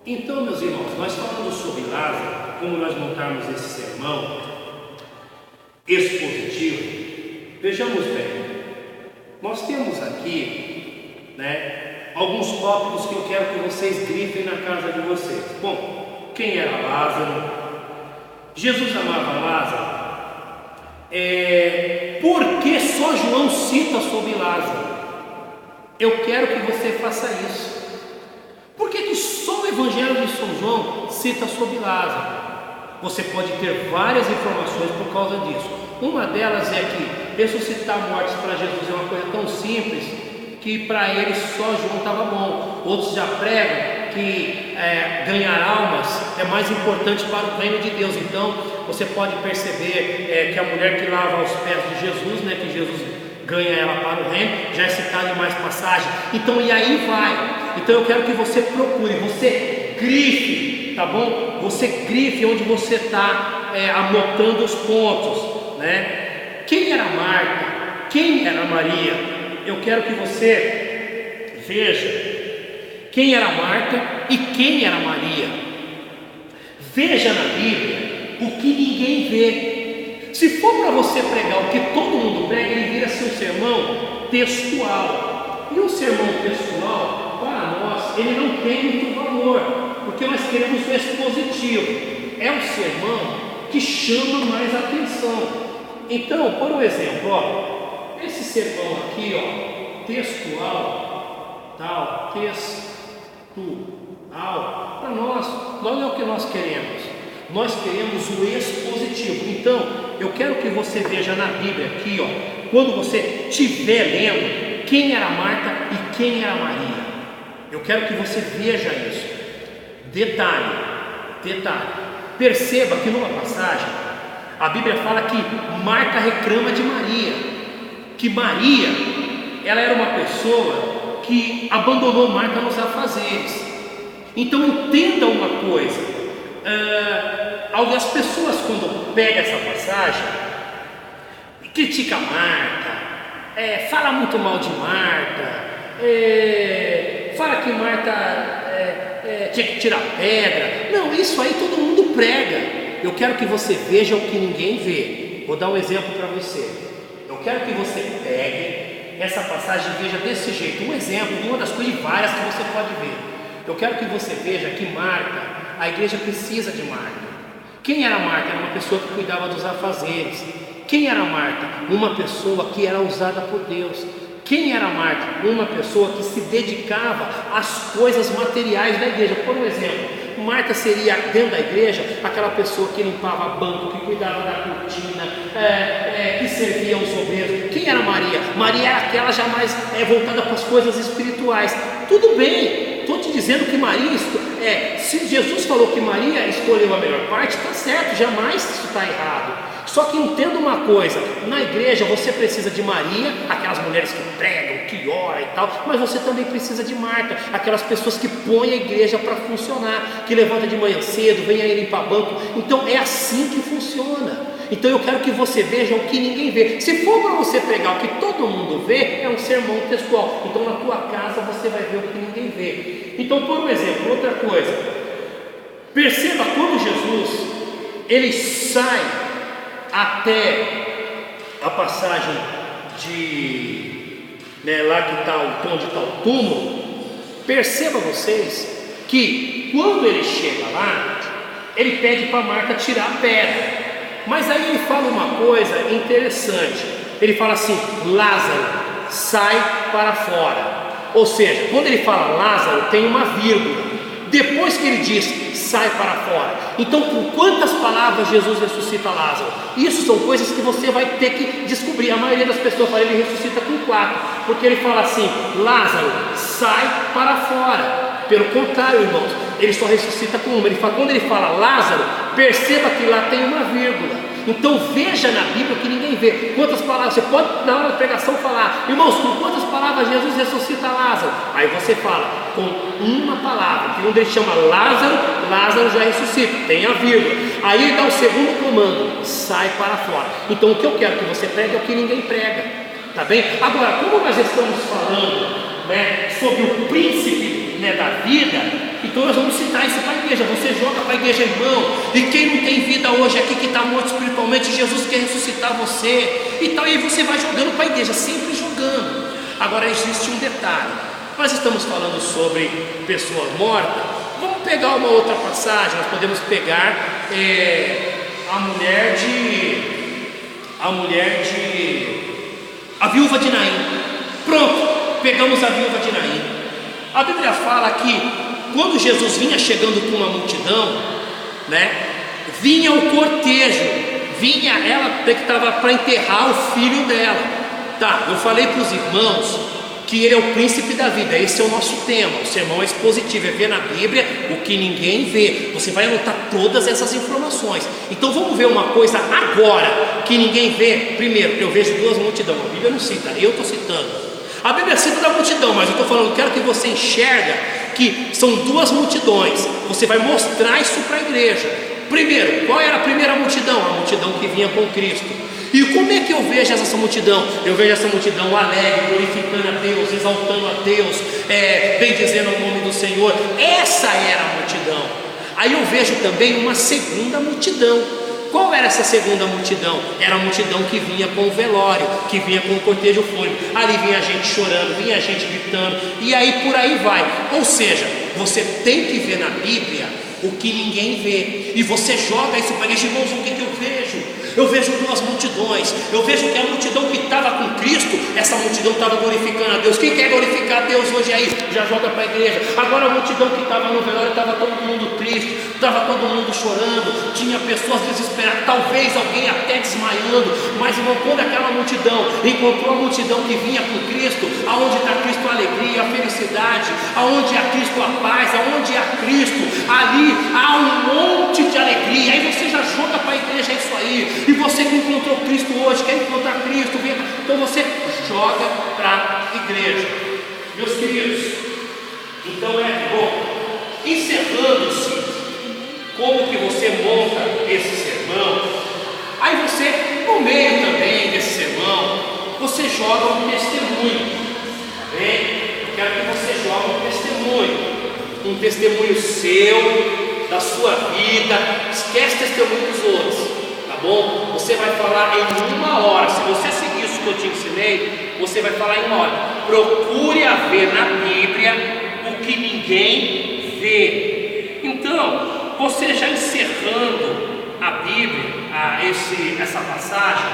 Então, meus irmãos, nós falamos sobre Lázaro, como nós montarmos esse sermão expositivo. Vejamos bem, nós temos aqui, alguns tópicos que eu quero que vocês grifem na casa de vocês. Bom, quem era Lázaro? Jesus amava Lázaro? Por que só João cita sobre Lázaro? Eu quero que você faça isso. Por que só o Evangelho de São João cita sobre Lázaro? Você pode ter várias informações por causa disso. Uma delas é que ressuscitar mortos para Jesus é uma coisa tão simples que para ele só João estava bom. Outros já pregam que ganhar almas é mais importante para o reino de Deus. Então você pode perceber que a mulher que lava os pés de Jesus, que Jesus ganha ela para o reino, já é citado em mais passagem. Então, e aí vai. Então eu quero que você procure, você grife, tá bom? Você grife onde você está anotando os pontos, Quem era Marta? Quem era Maria? Eu quero que você veja quem era Marta e quem era Maria. Veja na Bíblia o que ninguém vê. Se for para você pregar o que todo mundo prega, ele vira seu sermão textual. E um sermão textual, para nós, ele não tem muito valor, porque nós queremos o expositivo. É um sermão que chama mais atenção. Então, por um exemplo, esse sermão aqui, textual, para nós não é o que nós queremos. Nós queremos o expositivo. Então, eu quero que você veja na Bíblia aqui, quando você estiver lendo, quem era Marta e quem era Maria. Eu quero que você veja isso. Detalhe. Perceba que numa passagem, a Bíblia fala que Marta reclama de Maria, que Maria, ela era uma pessoa que abandonou Marta nos afazeres. Então entenda uma coisa, as pessoas quando pegam essa passagem, critica Marta, fala muito mal de Marta, fala que Marta tinha que tirar pedra. Não, isso aí todo mundo prega. Eu quero que você veja o que ninguém vê. Vou dar um exemplo para você. Eu quero que você pegue essa passagem e veja desse jeito, um exemplo de uma das coisas várias que você pode ver. Eu quero que você veja que Marta, a igreja precisa de Marta. Quem era Marta? Era uma pessoa que cuidava dos afazeres. Quem era Marta? Uma pessoa que era usada por Deus. Quem era Marta? Uma pessoa que se dedicava às coisas materiais da igreja. Por um exemplo, Marta seria dentro da igreja aquela pessoa que limpava banco, que cuidava da cortina, que servia aos obreiros. Quem era Maria? Maria era aquela já mais voltada para as coisas espirituais. Tudo bem, estou te dizendo que Maria, se Jesus falou que Maria escolheu a melhor parte, está certo, jamais isso está errado. Só que entenda uma coisa, na igreja você precisa de Maria, aquelas mulheres que pregam, que oram e tal, mas você também precisa de Marta, aquelas pessoas que põem a igreja para funcionar, que levanta de manhã cedo, vem aí limpar banco. Então é assim que funciona. Então eu quero que você veja o que ninguém vê. Se for para você pregar o que todo mundo vê, é um sermão textual. Então na tua casa você vai ver o que ninguém vê. Então, por um exemplo, outra coisa, perceba quando Jesus ele sai até a passagem de lá que está onde está o túmulo. Perceba vocês que quando ele chega lá, ele pede para Marta tirar a pedra. Mas aí ele fala uma coisa interessante. Ele fala assim: Lázaro, sai para fora. Ou seja, quando ele fala Lázaro, tem uma vírgula. Depois que ele diz sai para fora, então com quantas palavras Jesus ressuscita Lázaro? Isso são coisas que você vai ter que descobrir. A maioria das pessoas fala, ele ressuscita com 4, porque ele fala assim: Lázaro, sai para fora. Pelo contrário, irmãos, ele só ressuscita com uma. Quando ele fala Lázaro, perceba que lá tem uma vírgula. Então veja na Bíblia que ninguém vê. Quantas palavras, você pode na hora da pregação falar: irmãos, com quantas palavras Jesus ressuscita Lázaro? Aí você fala, com uma palavra, que quando ele chama Lázaro, Lázaro já ressuscita, tem a vírgula. Aí ele dá o segundo comando: sai para fora. Então o que eu quero que você pregue é o que ninguém prega, tá bem? Agora, como nós estamos falando sobre o príncipe da vida, Então nós vamos citar isso para a igreja. Você joga para a igreja, irmão. E quem não tem vida hoje aqui, que está morto espiritualmente, Jesus quer ressuscitar você. E tal, e aí você vai jogando para a igreja, sempre jogando. Agora existe um detalhe. Nós estamos falando sobre pessoas mortas. Vamos pegar uma outra passagem. Nós podemos pegar a viúva de Naim. Pronto, pegamos a viúva de Naim. A Bíblia fala que quando Jesus vinha chegando com uma multidão, né, vinha o cortejo, vinha ela que estava para enterrar o filho dela. Tá, eu falei para os irmãos que ele é o príncipe da vida. Esse é o nosso tema. O sermão é expositivo, é ver na Bíblia o que ninguém vê. Você vai anotar todas essas informações. Então vamos ver uma coisa agora que ninguém vê. Primeiro, eu vejo duas multidões. A Bíblia não cita, eu estou citando. A Bíblia cita da multidão, mas eu estou falando, quero que você enxerga que são duas multidões. Você vai mostrar isso para a igreja. Primeiro, qual era a primeira multidão? A multidão que vinha com Cristo. E como é que eu vejo essa multidão? Eu vejo essa multidão alegre, glorificando a Deus, exaltando a Deus, bendizendo o nome do Senhor. Essa era a multidão. Aí eu vejo também uma segunda multidão. Qual era essa segunda multidão? Era a multidão que vinha com o velório, que vinha com o cortejo fúnebre. Ali vinha gente chorando, vinha gente gritando, e aí por aí vai. Ou seja, você tem que ver na Bíblia o que ninguém vê. E você joga isso para eles, irmãos, o que eu vejo? Eu vejo duas multidões. Eu vejo que a multidão que estava com Cristo, essa multidão estava glorificando a Deus. Quem quer glorificar a Deus hoje aí, já joga para a igreja. Agora a multidão que estava no velório, estava todo mundo triste, estava todo mundo chorando, tinha pessoas desesperadas, talvez alguém até desmaiando. Mas irmão, quando aquela multidão encontrou a multidão que vinha com Cristo, aonde está Cristo a alegria, a felicidade, aonde há Cristo a paz, aonde há Cristo, ali há um monte de alegria. Aí você já joga para a igreja isso aí. E você que encontrou Cristo hoje, quer encontrar Cristo, então você joga para a igreja. Meus queridos, então bom, encerrando-se, como que você monta esse sermão? Aí você, no meio também desse sermão, você joga um testemunho, tá bem? Eu quero que você jogue um testemunho seu, da sua vida. Esquece o testemunho dos outros. Bom, você vai falar em 1 hora. Se você seguir isso que eu te ensinei, você vai falar em 1 hora. Procure haver na Bíblia o que ninguém vê. Então, você já encerrando a Bíblia, essa passagem,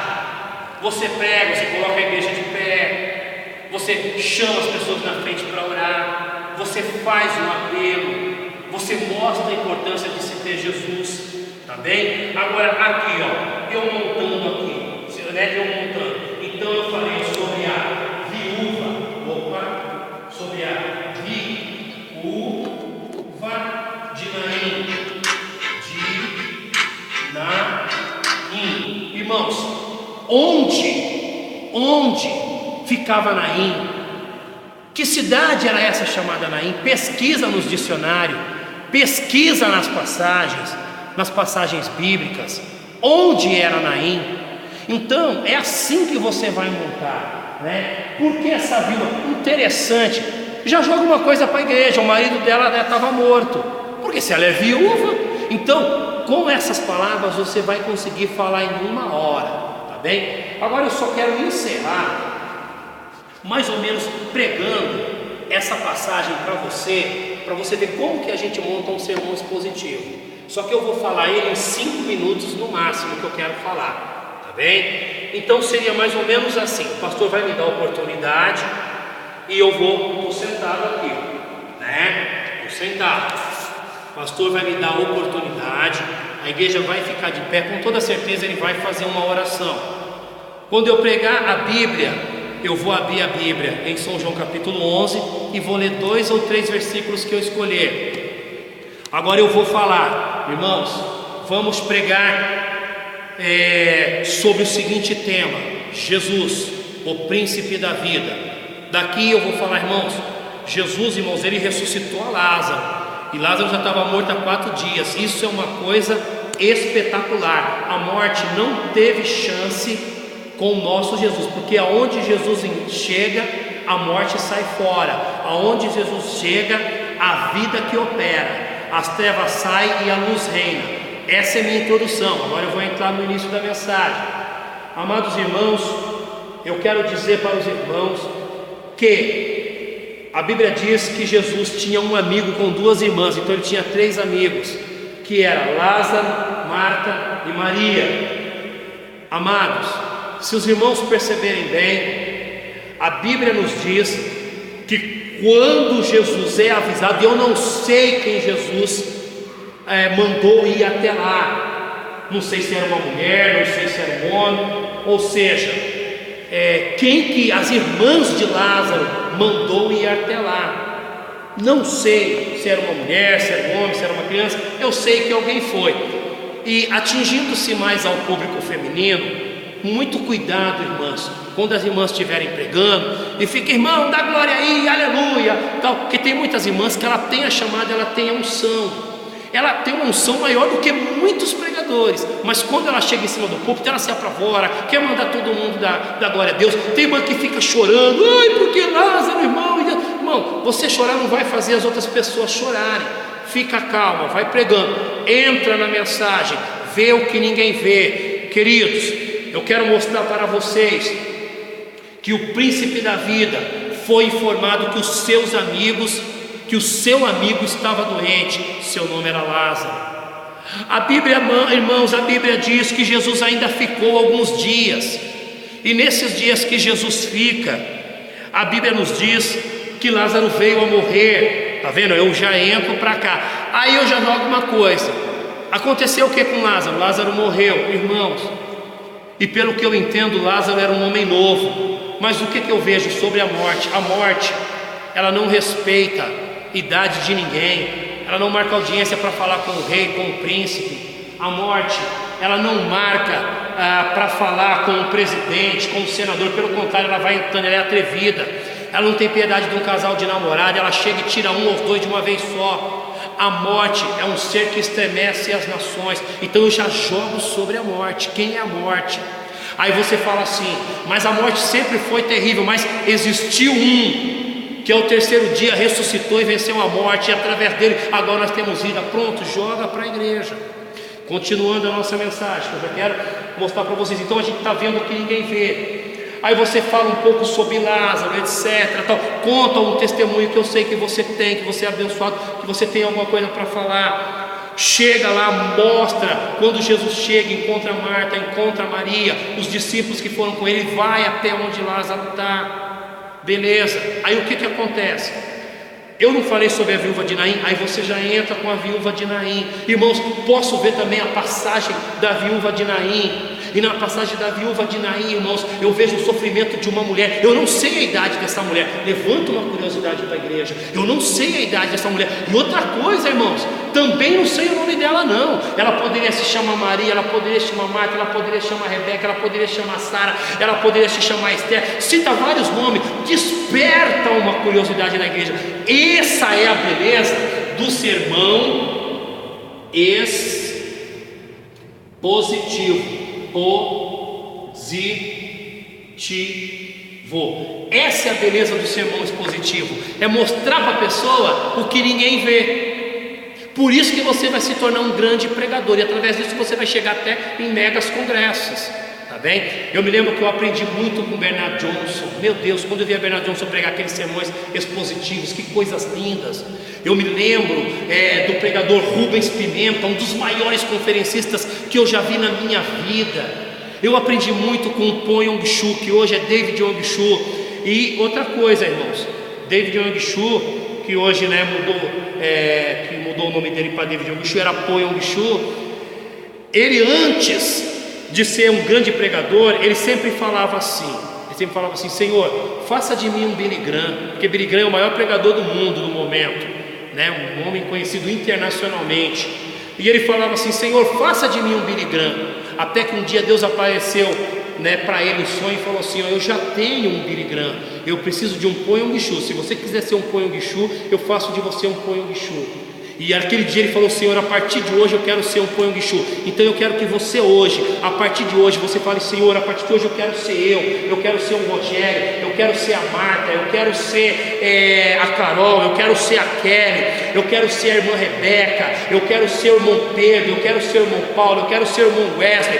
você prega, você coloca a igreja de pé, você chama as pessoas na frente para orar, você faz um apelo, você mostra a importância de se ter Jesus. Tá bem? Agora aqui, ó, eu montando aqui, né? Então eu falei sobre a viúva, sobre a viúva de Naim. Irmãos, onde ficava Naim? Que cidade era essa chamada Naim? Pesquisa nos dicionários, pesquisa nas passagens bíblicas, onde era Naim. Então é assim que você vai montar, né? Porque essa viúva, interessante, já joga uma coisa para a igreja: o marido dela estava morto, porque se ela é viúva, então com essas palavras você vai conseguir falar em 1 hora, tá bem? Agora eu só quero encerrar mais ou menos pregando essa passagem para você ver como que a gente monta um sermão expositivo. Só que eu vou falar ele em 5 minutos no máximo que eu quero falar, tá bem? Então seria mais ou menos assim: o pastor vai me dar a oportunidade e eu estou sentado aqui, né? Estou sentado. O pastor vai me dar a oportunidade, a igreja vai ficar de pé, com toda certeza ele vai fazer uma oração. Quando eu pregar a Bíblia, eu vou abrir a Bíblia em São João capítulo 11 e vou ler 2 ou 3 versículos que eu escolher. Agora eu vou falar, irmãos, vamos pregar sobre o seguinte tema: Jesus, o príncipe da vida. Daqui eu vou falar, irmãos, Jesus, irmãos, ele ressuscitou a Lázaro, e Lázaro já estava morto há 4 dias. Isso é uma coisa espetacular. A morte não teve chance com o nosso Jesus, porque aonde Jesus chega, a morte sai fora. Aonde Jesus chega, a vida que opera, as trevas saem e a luz reina. Essa é a minha introdução. Agora eu vou entrar no início da mensagem. Amados irmãos, eu quero dizer para os irmãos que a Bíblia diz que Jesus tinha um amigo com duas irmãs, então ele tinha 3 amigos, que eram Lázaro, Marta e Maria. Amados, se os irmãos perceberem bem, a Bíblia nos diz que quando Jesus é avisado, eu não sei quem Jesus mandou ir até lá, não sei se era uma mulher, não sei se era um homem, ou seja, quem que as irmãs de Lázaro mandou ir até lá, não sei se era uma mulher, se era um homem, se era uma criança, eu sei que alguém foi. E atingindo-se mais ao público feminino, muito cuidado, irmãs, quando as irmãs estiverem pregando, e fica, irmão, dá glória aí, aleluia, tal, porque tem muitas irmãs que ela tem a chamada, ela tem a unção, ela tem uma unção maior do que muitos pregadores, mas quando ela chega em cima do púlpito, ela se apavora, quer mandar todo mundo dar glória a Deus. Tem irmã que fica chorando, ai, porque Lázaro, irmão, você chorar não vai fazer as outras pessoas chorarem. Fica calma, vai pregando, entra na mensagem, vê o que ninguém vê. Queridos, eu quero mostrar para vocês que o príncipe da vida foi informado que o seu amigo estava doente, seu nome era Lázaro. A Bíblia, irmãos, a Bíblia diz que Jesus ainda ficou alguns dias, e nesses dias que Jesus fica, a Bíblia nos diz que Lázaro veio a morrer. Tá vendo? Eu já entro para cá, aí eu já jogo uma coisa. Aconteceu o que com Lázaro? Lázaro morreu, irmãos, e pelo que eu entendo, Lázaro era um homem novo. Mas o que eu vejo sobre a morte? A morte, ela não respeita idade de ninguém, ela não marca audiência para falar com o rei, com o príncipe. A morte, ela não marca para falar com o presidente, com o senador, pelo contrário, ela vai entrando, ela é atrevida, ela não tem piedade de um casal de namorado, ela chega e tira um ou dois de uma vez só. A morte é um ser que estremece as nações. Então eu já jogo sobre a morte. Quem é a morte? Aí você fala assim, mas a morte sempre foi terrível, mas existiu um que ao 3º dia ressuscitou e venceu a morte, e através dele agora nós temos vida. Pronto, joga para a igreja. Continuando a nossa mensagem, que eu já quero mostrar para vocês. Então a gente está vendo o que ninguém vê. Aí você fala um pouco sobre Lázaro, etc, tal. Conta um testemunho que eu sei que você tem, que você é abençoado, que você tem alguma coisa para falar. Chega lá, mostra. Quando Jesus chega, encontra Marta, encontra Maria, os discípulos que foram com ele, vai até onde Lázaro está. Beleza, aí o que acontece? Eu não falei sobre a viúva de Naim, aí você já entra com a viúva de Naim. Irmãos, posso ver também a passagem da viúva de Naim. E na passagem da viúva de Naim, irmãos, eu vejo o sofrimento de uma mulher. Eu não sei a idade dessa mulher. Levanta uma curiosidade para a igreja. Eu não sei a idade dessa mulher. E outra coisa, irmãos, também não sei o nome dela não. Ela poderia se chamar Maria, ela poderia se chamar Marta, ela poderia se chamar Rebeca, ela poderia se chamar Sara, ela poderia se chamar Esther. Cita vários nomes. Desperta uma curiosidade na igreja. Essa é a beleza do sermão expositivo. Positivo. Essa é a beleza do sermão expositivo. É mostrar para a pessoa o que ninguém vê. Por isso que você vai se tornar um grande pregador, e através disso você vai chegar até em megas congressos. Tá bem? Eu me lembro que eu aprendi muito com Bernard Johnson. Meu Deus, quando eu via Bernard Johnson pregar aqueles sermões expositivos, que coisas lindas. Eu me lembro do pregador Rubens Pimenta, um dos maiores conferencistas que eu já vi na minha vida. Eu aprendi muito com o Po Yong-Chu, que hoje é David Yong-Chu. E outra coisa, irmãos, David Yong-Chu, que hoje mudou o nome dele para David Yong-Chu, era Po Yong-Chu. Ele, antes de ser um grande pregador, ele sempre falava assim, Senhor, faça de mim um Billy Graham, porque Billy Graham é o maior pregador do mundo no momento, né? Um homem conhecido internacionalmente. E ele falava assim, Senhor, faça de mim um Billy Graham. Até que um dia Deus apareceu, né, para ele em sonho e falou assim, eu já tenho um Billy Graham, eu preciso de um Po Yong-Chu. Se você quiser ser um Po Yong-Chu, eu faço de você um Po Yong-Chu. E aquele dia ele falou: Senhor, a partir de hoje eu quero ser um Poyong Shu. Então eu quero que você hoje, a partir de hoje, você fale: Senhor, a partir de hoje eu quero ser eu quero ser o Rogério, eu quero ser a Marta, eu quero ser a Carol, eu quero ser a Kelly, eu quero ser a irmã Rebeca, eu quero ser o irmão Pedro, eu quero ser o irmão Paulo, eu quero ser o irmão Wesley.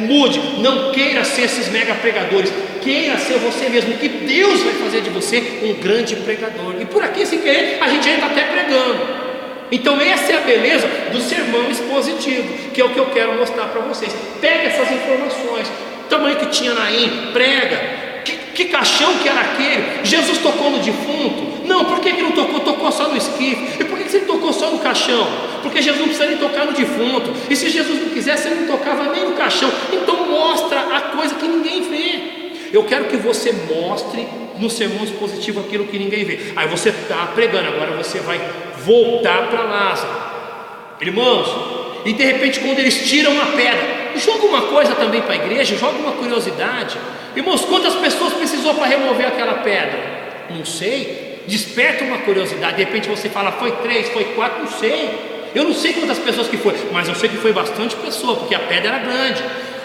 Mude, não queira ser esses mega pregadores, queira ser você mesmo, que Deus vai fazer de você um grande pregador. E por aqui, sem querer, a gente já está até pregando. Então essa é a beleza do sermão expositivo, que é o que eu quero mostrar para vocês. Pega essas informações, o tamanho que tinha Naim, prega. Que caixão que era aquele? Jesus tocou no defunto? Não, por que não tocou? Tocou só no esquife. E por que ele tocou só no caixão? Porque Jesus não precisa nem tocar no defunto. E se Jesus não quisesse, ele não tocava nem no caixão. Então mostra a coisa que ninguém vê. Eu quero que você mostre no sermão expositivo aquilo que ninguém vê. Aí você está pregando, agora você vai voltar para Lázaro, irmãos. E de repente, quando eles tiram a pedra, joga uma coisa também para a igreja, joga uma curiosidade. Irmãos, quantas pessoas precisou para remover aquela pedra? Não sei. Desperta uma curiosidade. De repente você fala: foi 3, foi 4, não sei. Eu não sei quantas pessoas que foi, mas eu sei que foi bastante pessoa, porque a pedra era grande.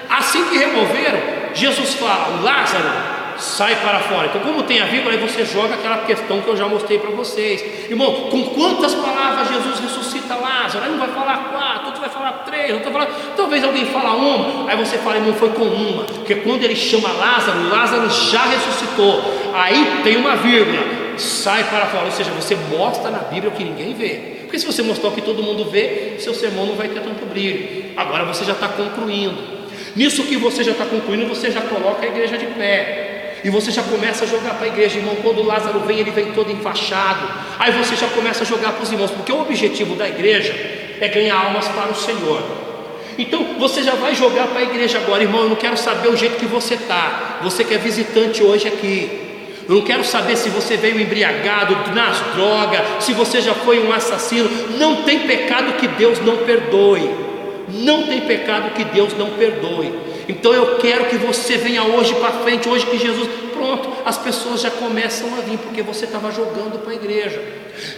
Assim que removeram, Jesus fala: Lázaro, sai para fora. Então, como tem a vírgula, aí você joga aquela questão que eu já mostrei para vocês. Irmão, com quantas palavras Jesus ressuscita Lázaro? Aí um vai falar 4, outro vai falar 3, outro vai falar, talvez alguém fala uma. Aí você fala: irmão, foi com uma. Porque quando ele chama Lázaro, Lázaro já ressuscitou. Aí tem uma vírgula: sai para fora. Ou seja, você mostra na Bíblia o que ninguém vê. Porque se você mostrar o que todo mundo vê, seu sermão não vai ter tanto brilho. Agora você já está concluindo. Nisso que você já está concluindo, você já coloca a igreja de pé. E você já começa a jogar para a igreja, irmão. Quando Lázaro vem, ele vem todo enfaixado. Aí você já começa a jogar para os irmãos, porque o objetivo da igreja é ganhar almas para o Senhor. Então você já vai jogar para a igreja agora: irmão, eu não quero saber o jeito que você está. Você que é visitante hoje aqui, eu não quero saber se você veio embriagado, nas drogas, se você já foi um assassino. Não tem pecado que Deus não perdoe. Não tem pecado que Deus não perdoe. Então eu quero que você venha hoje para frente, hoje que Jesus, pronto, as pessoas já começam a vir, porque você estava jogando para a igreja.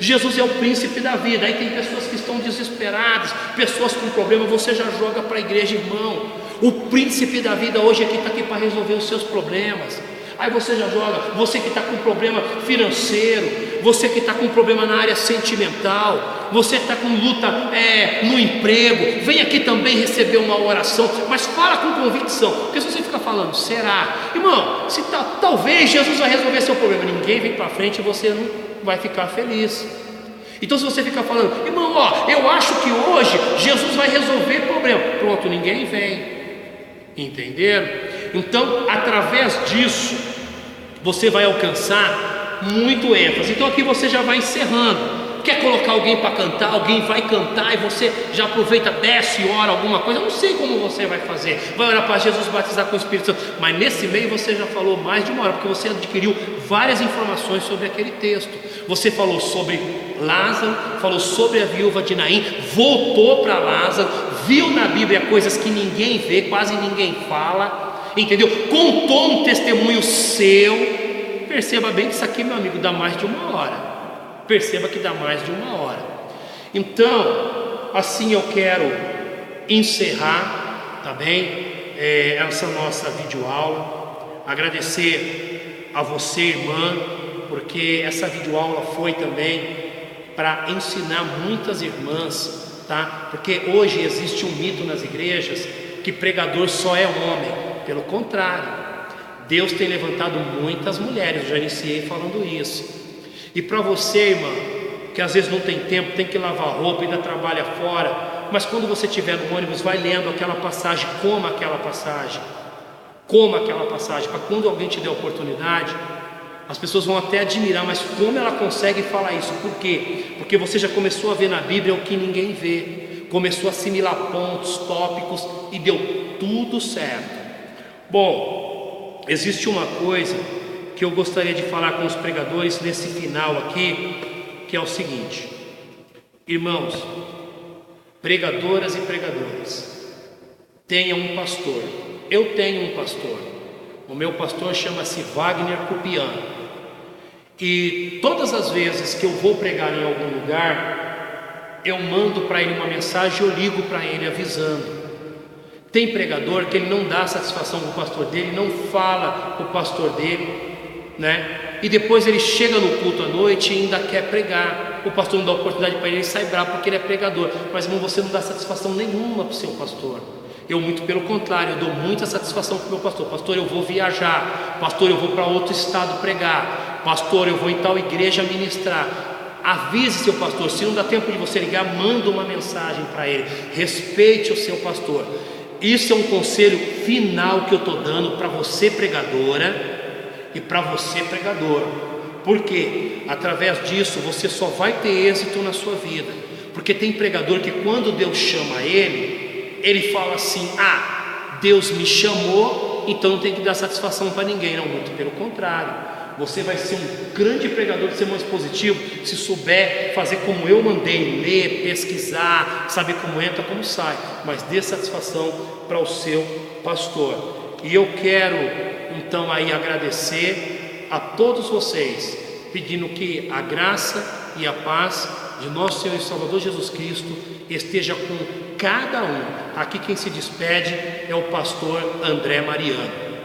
Jesus é o príncipe da vida. Aí tem pessoas que estão desesperadas, pessoas com problema, você já joga para a igreja, irmão. O príncipe da vida hoje está aqui para resolver os seus problemas. Aí você já joga, você que está com problema financeiro, você que está com problema na área sentimental, você está com luta no emprego, vem aqui também receber uma oração, mas fala com convicção. Porque se você ficar falando: será? Irmão, se talvez Jesus vai resolver seu problema, ninguém vem para frente e você não vai ficar feliz. Então se você ficar falando: irmão, eu acho que hoje Jesus vai resolver o problema, pronto, ninguém vem. Entenderam? Então, através disso, você vai alcançar muito ênfase. Então aqui você já vai encerrando. Quer colocar alguém para cantar? Alguém vai cantar e você já aproveita, desce e ora alguma coisa. Eu não sei como você vai fazer. Vai orar para Jesus batizar com o Espírito Santo. Mas nesse meio você já falou mais de uma hora, porque você adquiriu várias informações sobre aquele texto. Você falou sobre Lázaro, falou sobre a viúva de Naim, voltou para Lázaro, viu na Bíblia coisas que ninguém vê, quase ninguém fala, entendeu? Contou um testemunho seu. Perceba bem que isso aqui, meu amigo, dá mais de uma hora. Perceba que dá mais de uma hora. Então, assim eu quero encerrar, tá bem? Essa nossa videoaula. Agradecer a você, irmã, porque essa videoaula foi também para ensinar muitas irmãs, tá? Porque hoje existe um mito nas igrejas que pregador só é homem. Pelo contrário, Deus tem levantado muitas mulheres. Eu já iniciei falando isso. E para você, irmã, que às vezes não tem tempo, tem que lavar roupa, ainda trabalha fora, mas quando você estiver no ônibus, vai lendo aquela passagem, coma aquela passagem, para quando alguém te der oportunidade, as pessoas vão até admirar, mas como ela consegue falar isso? Por quê? Porque você já começou a ver na Bíblia o que ninguém vê, começou a assimilar pontos, tópicos, e deu tudo certo. Bom, existe uma coisa que eu gostaria de falar com os pregadores nesse final aqui, que é o seguinte: irmãos, pregadoras e pregadores, tenham um pastor. Eu tenho um pastor. O meu pastor chama-se Wagner Cupiano. E todas as vezes que eu vou pregar em algum lugar, eu mando para ele uma mensagem, eu ligo para ele avisando. Tem pregador que ele não dá satisfação para o pastor dele, não fala para o pastor dele, né? E depois ele chega no culto à noite e ainda quer pregar. O pastor não dá oportunidade para ele, ele sai bravo porque ele é pregador. Mas irmão, você não dá satisfação nenhuma para o seu pastor. Eu, muito pelo contrário, eu dou muita satisfação para o meu pastor. Pastor, eu vou viajar. Pastor, eu vou para outro estado pregar. Pastor, eu vou em tal igreja ministrar. Avise seu pastor. Se não dá tempo de você ligar, manda uma mensagem para ele. Respeite o seu pastor. Isso é um conselho final que eu estou dando para você pregadora e para você pregador. Porque através disso você só vai ter êxito na sua vida. Porque tem pregador que quando Deus chama ele fala assim: ah, Deus me chamou, então não tem que dar satisfação para ninguém. Não, muito pelo contrário. Você vai ser um grande pregador de sermão expositivo se souber fazer como eu mandei, ler, pesquisar, saber como entra, como sai, mas dê satisfação para o seu pastor. E eu quero então aí agradecer a todos vocês, pedindo que a graça e a paz de nosso Senhor e Salvador Jesus Cristo esteja com cada um. Aqui quem se despede é o pastor André Mariano.